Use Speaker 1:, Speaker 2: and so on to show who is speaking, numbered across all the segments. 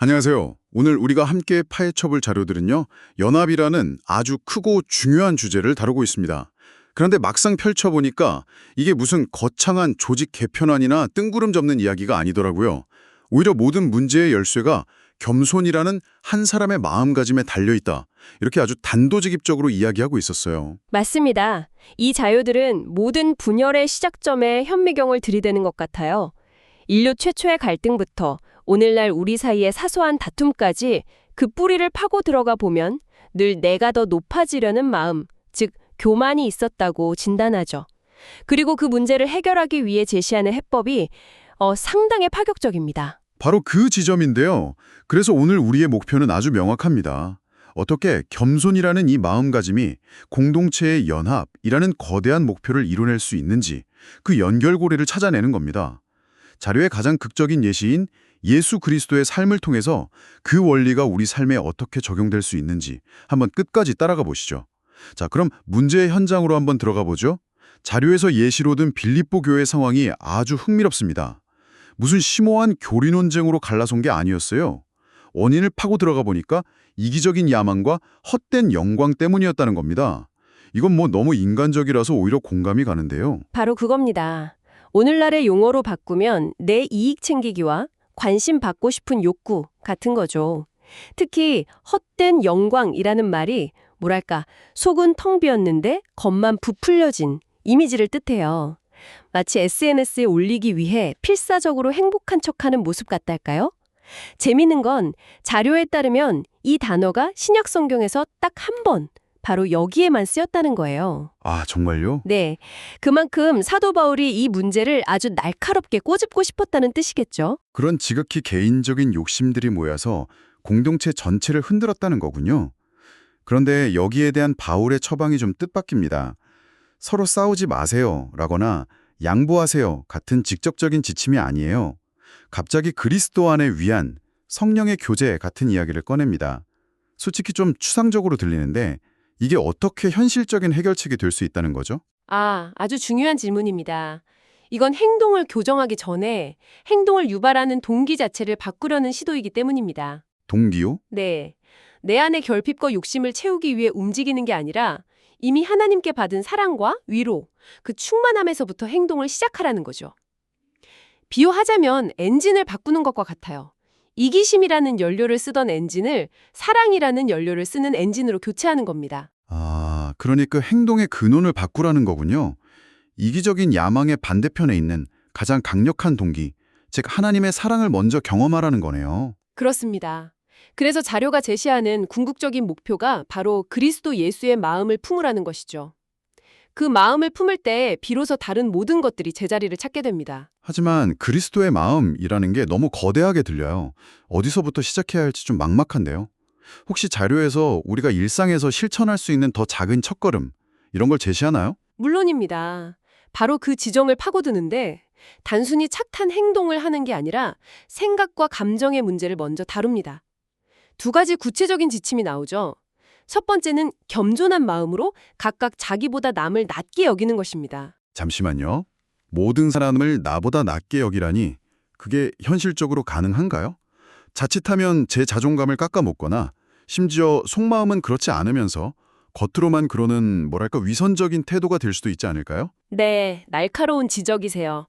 Speaker 1: 안녕하세요. 오늘 우리가 함께 파헤쳐볼 자료들은요, 연합이라는 아주 크고 중요한 주제를 다루고 있습니다. 그런데 막상 펼쳐보니까 이게 무슨 거창한 조직 개편안이나 뜬구름 접는 이야기가 아니더라고요. 오히려 모든 문제의 열쇠가 겸손이라는 한 사람의 마음가짐에 달려있다. 이렇게 아주 단도직입적으로 이야기하고 있었어요.
Speaker 2: 맞습니다. 이 자료들은 모든 분열의 시작점에 현미경을 들이대는 것 같아요. 인류 최초의 갈등부터 오늘날 우리 사이의 사소한 다툼까지 그 뿌리를 파고 들어가 보면 늘 내가 더 높아지려는 마음, 즉 교만이 있었다고 진단하죠. 그리고 그 문제를 해결하기 위해 제시하는 해법이 상당히 파격적입니다.
Speaker 1: 바로 그 지점인데요. 그래서 오늘 우리의 목표는 아주 명확합니다. 어떻게 겸손이라는 이 마음가짐이 공동체의 연합이라는 거대한 목표를 이뤄낼 수 있는지 그 연결고리를 찾아내는 겁니다. 자료의 가장 극적인 예시인 예수 그리스도의 삶을 통해서 그 원리가 우리 삶에 어떻게 적용될 수 있는지 한번 끝까지 따라가 보시죠. 자, 그럼 문제의 현장으로 한번 들어가 보죠. 자료에서 예시로 든 빌립보 교회 상황이 아주 흥미롭습니다. 무슨 심오한 교리 논쟁으로 갈라선 게 아니었어요. 원인을 파고 들어가 보니까 이기적인 야망과 헛된 영광 때문이었다는 겁니다. 이건 뭐 너무 인간적이라서 오히려 공감이 가는데요.
Speaker 2: 바로 그겁니다. 오늘날의 용어로 바꾸면 내 이익 챙기기와 관심 받고 싶은 욕구 같은 거죠. 특히 헛된 영광이라는 말이 뭐랄까 속은 텅 비었는데 겉만 부풀려진 이미지를 뜻해요. 마치 SNS에 올리기 위해 필사적으로 행복한 척하는 모습 같달까요? 재미있는 건 자료에 따르면 이 단어가 신약 성경에서 딱 한 번, 바로 여기에만 쓰였다는 거예요.
Speaker 1: 아, 정말요?
Speaker 2: 네, 그만큼 사도 바울이 이 문제를 아주 날카롭게 꼬집고 싶었다는 뜻이겠죠.
Speaker 1: 그런 지극히 개인적인 욕심들이 모여서 공동체 전체를 흔들었다는 거군요. 그런데 여기에 대한 바울의 처방이 좀 뜻밖입니다. 서로 싸우지 마세요 라거나 양보하세요 같은 직접적인 지침이 아니에요. 갑자기 그리스도 안에 위한 성령의 교제 같은 이야기를 꺼냅니다. 솔직히 좀 추상적으로 들리는데 이게 어떻게 현실적인 해결책이 될 수 있다는 거죠?
Speaker 2: 아주 중요한 질문입니다. 이건 행동을 교정하기 전에 행동을 유발하는 동기 자체를 바꾸려는 시도이기 때문입니다.
Speaker 1: 동기요?
Speaker 2: 네, 내 안의 결핍과 욕심을 채우기 위해 움직이는 게 아니라 이미 하나님께 받은 사랑과 위로, 그 충만함에서부터 행동을 시작하라는 거죠. 비유하자면 엔진을 바꾸는 것과 같아요. 이기심이라는 연료를 쓰던 엔진을 사랑이라는 연료를 쓰는 엔진으로 교체하는 겁니다.
Speaker 1: 아, 그러니까 행동의 근원을 바꾸라는 거군요. 이기적인 야망의 반대편에 있는 가장 강력한 동기, 즉 하나님의 사랑을 먼저 경험하라는 거네요.
Speaker 2: 그렇습니다. 그래서 자료가 제시하는 궁극적인 목표가 바로 그리스도 예수의 마음을 품으라는 것이죠. 그 마음을 품을 때 비로소 다른 모든 것들이 제자리를 찾게 됩니다.
Speaker 1: 하지만 그리스도의 마음이라는 게 너무 거대하게 들려요. 어디서부터 시작해야 할지 좀 막막한데요. 혹시 자료에서 우리가 일상에서 실천할 수 있는 더 작은 첫걸음, 이런 걸 제시하나요?
Speaker 2: 물론입니다. 바로 그 지점을 파고드는데 단순히 착한 행동을 하는 게 아니라 생각과 감정의 문제를 먼저 다룹니다. 두 가지 구체적인 지침이 나오죠. 첫 번째는 겸손한 마음으로 각각 자기보다 남을 낮게 여기는 것입니다.
Speaker 1: 잠시만요. 모든 사람을 나보다 낮게 여기라니 그게 현실적으로 가능한가요? 자칫하면 제 자존감을 깎아먹거나 심지어 속마음은 그렇지 않으면서 겉으로만 그러는 뭐랄까 위선적인 태도가 될 수도 있지 않을까요?
Speaker 2: 네, 날카로운 지적이세요.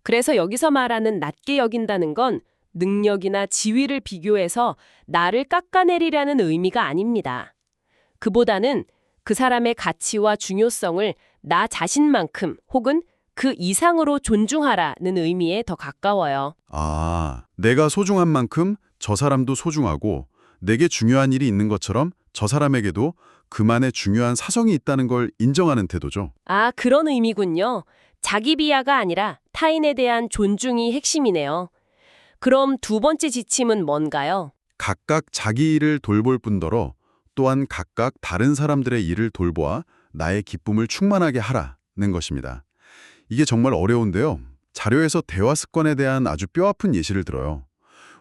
Speaker 2: 그래서 여기서 말하는 낮게 여긴다는 건 능력이나 지위를 비교해서 나를 깎아내리라는 의미가 아닙니다. 그보다는 그 사람의 가치와 중요성을 나 자신만큼 혹은 그 이상으로 존중하라는 의미에 더 가까워요.
Speaker 1: 아, 내가 소중한 만큼 저 사람도 소중하고 내게 중요한 일이 있는 것처럼 저 사람에게도 그만의 중요한 사정이 있다는 걸 인정하는 태도죠.
Speaker 2: 그런 의미군요. 자기 비하가 아니라 타인에 대한 존중이 핵심이네요. 그럼 두 번째 지침은 뭔가요?
Speaker 1: 각각 자기 일을 돌볼 뿐더러 또한 각각 다른 사람들의 일을 돌보아 나의 기쁨을 충만하게 하라는 것입니다. 이게 정말 어려운데요. 자료에서 대화 습관에 대한 아주 뼈아픈 예시를 들어요.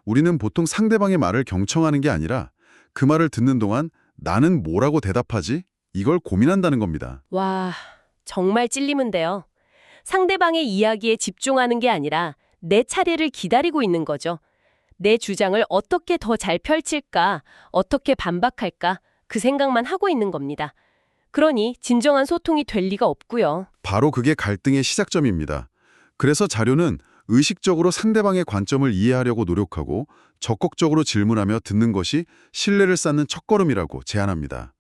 Speaker 1: 우리는 보통 상대방의 말을 경청하는 게 아니라 그 말을 듣는 동안 나는 뭐라고 대답하지? 이걸 고민한다는 겁니다.
Speaker 2: 와, 정말 찔리는데요. 상대방의 이야기에 집중하는 게 아니라 내 차례를 기다리고 있는 거죠. 내 주장을 어떻게 더 잘 펼칠까, 어떻게 반박할까, 그 생각만 하고 있는 겁니다. 그러니 진정한 소통이 될 리가 없고요.
Speaker 1: 바로 그게 갈등의 시작점입니다. 그래서 자료는 의식적으로 상대방의 관점을 이해하려고 노력하고 적극적으로 질문하며 듣는 것이 신뢰를 쌓는 첫걸음이라고 제안합니다.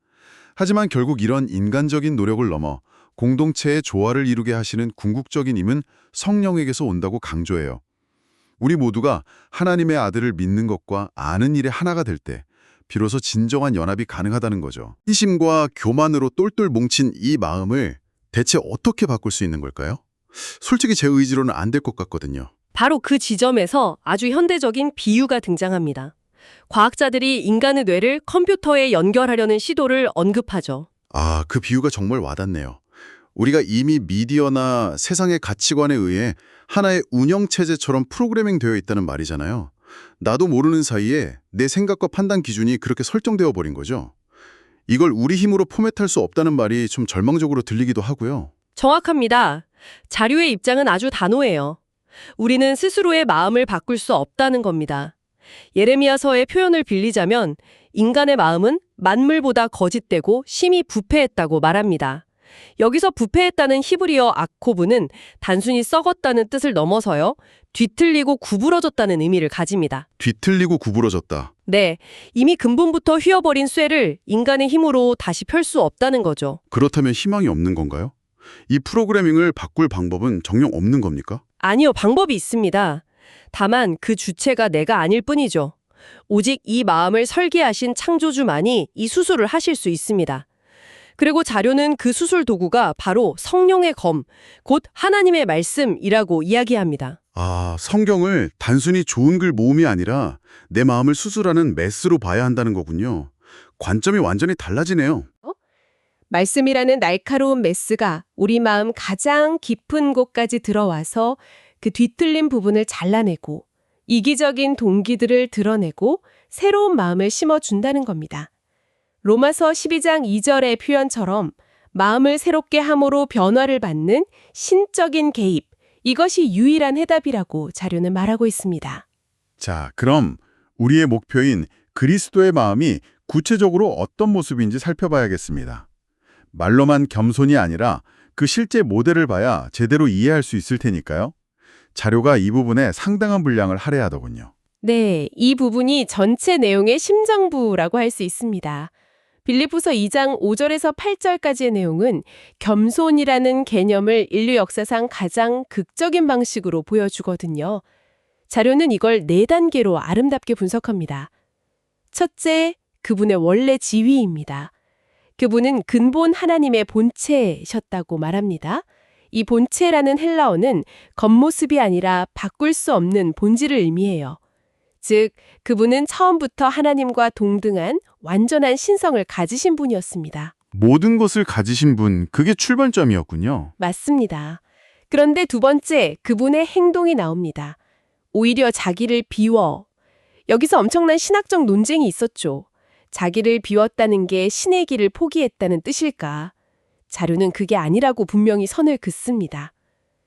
Speaker 1: 하지만 결국 이런 인간적인 노력을 넘어 공동체의 조화를 이루게 하시는 궁극적인 힘은 성령에게서 온다고 강조해요. 우리 모두가 하나님의 아들을 믿는 것과 아는 일에 하나가 될 때 비로소 진정한 연합이 가능하다는 거죠. 이심과 교만으로 똘똘 뭉친 이 마음을 대체 어떻게 바꿀 수 있는 걸까요? 솔직히 제 의지로는 안 될 것 같거든요.
Speaker 2: 바로 그 지점에서 아주 현대적인 비유가 등장합니다. 과학자들이 인간의 뇌를 컴퓨터에 연결하려는 시도를 언급하죠.
Speaker 1: 아, 그 비유가 정말 와닿네요. 우리가 이미 미디어나 세상의 가치관에 의해 하나의 운영체제처럼 프로그래밍 되어 있다는 말이잖아요. 나도 모르는 사이에 내 생각과 판단 기준이 그렇게 설정되어 버린 거죠. 이걸 우리 힘으로 포맷할 수 없다는 말이 좀 절망적으로 들리기도 하고요.
Speaker 2: 정확합니다. 자료의 입장은 아주 단호해요. 우리는 스스로의 마음을 바꿀 수 없다는 겁니다. 예레미야서의 표현을 빌리자면 인간의 마음은 만물보다 거짓되고 심히 부패했다고 말합니다. 여기서 부패했다는 히브리어 아코브는 단순히 썩었다는 뜻을 넘어서요, 뒤틀리고 구부러졌다는 의미를 가집니다.
Speaker 1: 뒤틀리고 구부러졌다.
Speaker 2: 네, 이미 근본부터 휘어버린 쇠를 인간의 힘으로 다시 펼 수 없다는 거죠.
Speaker 1: 그렇다면 희망이 없는 건가요? 이 프로그래밍을 바꿀 방법은 정녕 없는 겁니까?
Speaker 2: 아니요, 방법이 있습니다. 다만 그 주체가 내가 아닐 뿐이죠. 오직 이 마음을 설계하신 창조주만이 이 수술을 하실 수 있습니다. 그리고 자료는 그 수술 도구가 바로 성령의 검, 곧 하나님의 말씀이라고 이야기합니다.
Speaker 1: 아, 성경을 단순히 좋은 글 모음이 아니라 내 마음을 수술하는 메스로 봐야 한다는 거군요. 관점이 완전히 달라지네요.
Speaker 2: 말씀이라는 날카로운 메스가 우리 마음 가장 깊은 곳까지 들어와서 그 뒤틀린 부분을 잘라내고 이기적인 동기들을 드러내고 새로운 마음을 심어준다는 겁니다. 로마서 12장 2절의 표현처럼 마음을 새롭게 함으로 변화를 받는 신적인 개입, 이것이 유일한 해답이라고 자료는 말하고 있습니다.
Speaker 1: 자, 그럼 우리의 목표인 그리스도의 마음이 구체적으로 어떤 모습인지 살펴봐야겠습니다. 말로만 겸손이 아니라 그 실제 모델을 봐야 제대로 이해할 수 있을 테니까요. 자료가 이 부분에 상당한 분량을 할애하더군요.
Speaker 2: 네, 이 부분이 전체 내용의 심장부라고 할 수 있습니다. 빌립보서 2장 5절에서 8절까지의 내용은 겸손이라는 개념을 인류 역사상 가장 극적인 방식으로 보여주거든요. 자료는 이걸 4단계로 아름답게 분석합니다. 첫째, 그분의 원래 지위입니다. 그분은 근본 하나님의 본체셨다고 말합니다. 이 본체라는 헬라어는 겉모습이 아니라 바꿀 수 없는 본질을 의미해요. 즉, 그분은 처음부터 하나님과 동등한 완전한 신성을 가지신 분이었습니다.
Speaker 1: 모든 것을 가지신 분, 그게 출발점이었군요.
Speaker 2: 맞습니다. 그런데 두 번째, 그분의 행동이 나옵니다. 오히려 자기를 비워. 여기서 엄청난 신학적 논쟁이 있었죠. 자기를 비웠다는 게 신의 길을 포기했다는 뜻일까? 자료는 그게 아니라고 분명히 선을 긋습니다.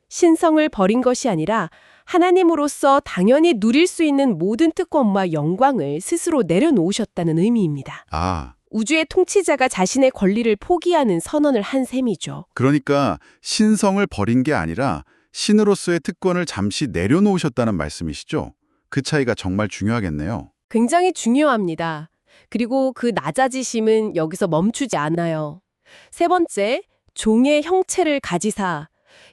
Speaker 2: 신성을 버린 것이 아니라 하나님으로서 당연히 누릴 수 있는 모든 특권과 영광을 스스로 내려놓으셨다는 의미입니다.
Speaker 1: 아,
Speaker 2: 우주의 통치자가 자신의 권리를 포기하는 선언을 한 셈이죠.
Speaker 1: 그러니까 신성을 버린 게 아니라 신으로서의 특권을 잠시 내려놓으셨다는 말씀이시죠? 그 차이가 정말 중요하겠네요.
Speaker 2: 굉장히 중요합니다. 그리고 그 낮아지심은 여기서 멈추지 않아요. 세 번째, 종의 형체를 가지사.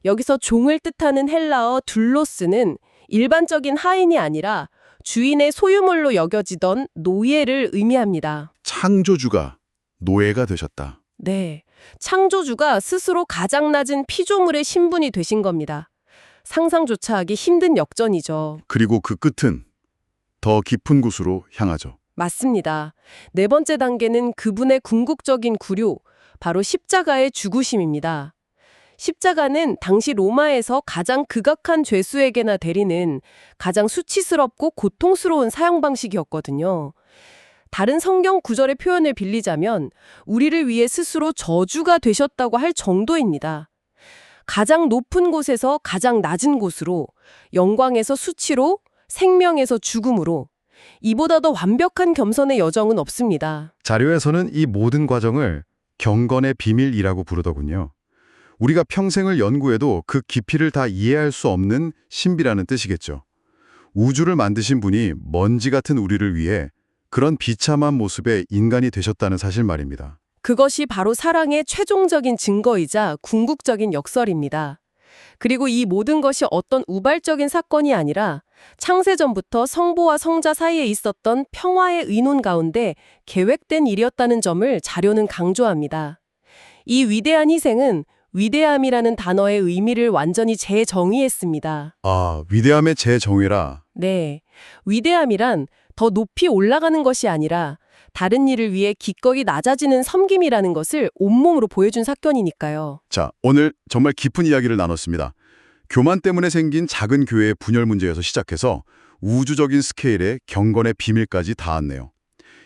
Speaker 2: 여기서 종을 뜻하는 헬라어 둘로스는 일반적인 하인이 아니라 주인의 소유물로 여겨지던 노예를 의미합니다.
Speaker 1: 창조주가 노예가 되셨다.
Speaker 2: 네, 창조주가 스스로 가장 낮은 피조물의 신분이 되신 겁니다. 상상조차 하기 힘든 역전이죠.
Speaker 1: 그리고 그 끝은 더 깊은 곳으로 향하죠.
Speaker 2: 맞습니다. 네 번째 단계는 그분의 궁극적인 구류, 바로 십자가의 죽으심입니다. 십자가는 당시 로마에서 가장 극악한 죄수에게나 대리는 가장 수치스럽고 고통스러운 사형 방식이었거든요. 다른 성경 구절의 표현을 빌리자면 우리를 위해 스스로 저주가 되셨다고 할 정도입니다. 가장 높은 곳에서 가장 낮은 곳으로, 영광에서 수치로, 생명에서 죽음으로. 이보다 더 완벽한 겸손의 여정은 없습니다.
Speaker 1: 자료에서는 이 모든 과정을 경건의 비밀이라고 부르더군요. 우리가 평생을 연구해도 그 깊이를 다 이해할 수 없는 신비라는 뜻이겠죠. 우주를 만드신 분이 먼지 같은 우리를 위해 그런 비참한 모습의 인간이 되셨다는 사실 말입니다.
Speaker 2: 그것이 바로 사랑의 최종적인 증거이자 궁극적인 역설입니다. 그리고 이 모든 것이 어떤 우발적인 사건이 아니라 창세전부터 성부와 성자 사이에 있었던 평화의 의논 가운데 계획된 일이었다는 점을 자료는 강조합니다. 이 위대한 희생은 위대함이라는 단어의 의미를 완전히 재정의했습니다.
Speaker 1: 아, 위대함의 재정의라.
Speaker 2: 네, 위대함이란 더 높이 올라가는 것이 아니라 다른 일을 위해 기꺼이 낮아지는 섬김이라는 것을 온몸으로 보여준 사건이니까요.
Speaker 1: 자, 오늘 정말 깊은 이야기를 나눴습니다. 교만 때문에 생긴 작은 교회의 분열 문제에서 시작해서 우주적인 스케일의 경건의 비밀까지 닿았네요.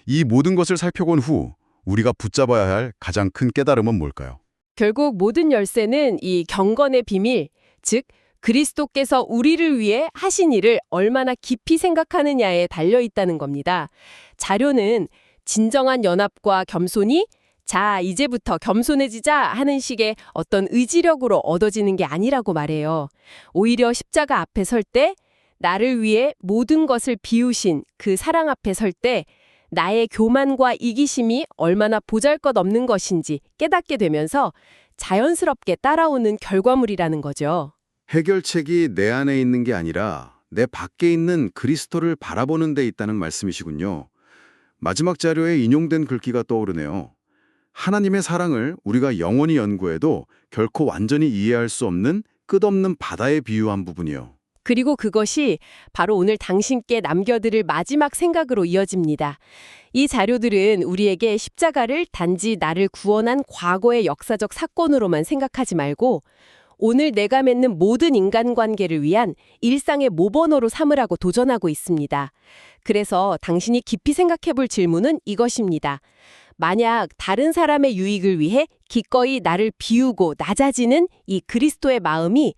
Speaker 1: 이 모든 것을 살펴본 후 우리가 붙잡아야 할 가장 큰 깨달음은 뭘까요?
Speaker 2: 결국 모든 열쇠는 이 경건의 비밀, 즉 그리스도께서 우리를 위해 하신 일을 얼마나 깊이 생각하느냐에 달려 있다는 겁니다. 자료는 진정한 연합과 겸손이 자, 이제부터 겸손해지자 하는 식의 어떤 의지력으로 얻어지는 게 아니라고 말해요. 오히려 십자가 앞에 설 때 나를 위해 모든 것을 비우신 그 사랑 앞에 설 때 나의 교만과 이기심이 얼마나 보잘것없는 것인지 깨닫게 되면서 자연스럽게 따라오는 결과물이라는 거죠.
Speaker 3: 해결책이 내 안에 있는 게 아니라 내 밖에 있는 그리스도를 바라보는 데 있다는 말씀이시군요. 마지막 자료에 인용된 글귀가 떠오르네요. 하나님의 사랑을 우리가 영원히 연구해도 결코 완전히 이해할 수 없는 끝없는 바다에 비유한 부분이요.
Speaker 2: 그리고 그것이 바로 오늘 당신께 남겨드릴 마지막 생각으로 이어집니다. 이 자료들은 우리에게 십자가를 단지 나를 구원한 과거의 역사적 사건으로만 생각하지 말고 오늘 내가 맺는 모든 인간관계를 위한 일상의 모범어로 삼으라고 도전하고 있습니다. 그래서 당신이 깊이 생각해볼 질문은 이것입니다. 만약 다른 사람의 유익을 위해 기꺼이 나를 비우고 낮아지는 이 그리스도의 마음이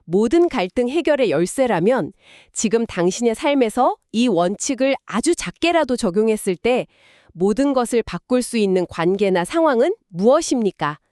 Speaker 2: 모든 갈등 해결의 열쇠라면 지금 당신의 삶에서 이 원칙을 아주 작게라도 적용했을 때 모든 것을 바꿀 수 있는 관계나 상황은 무엇입니까?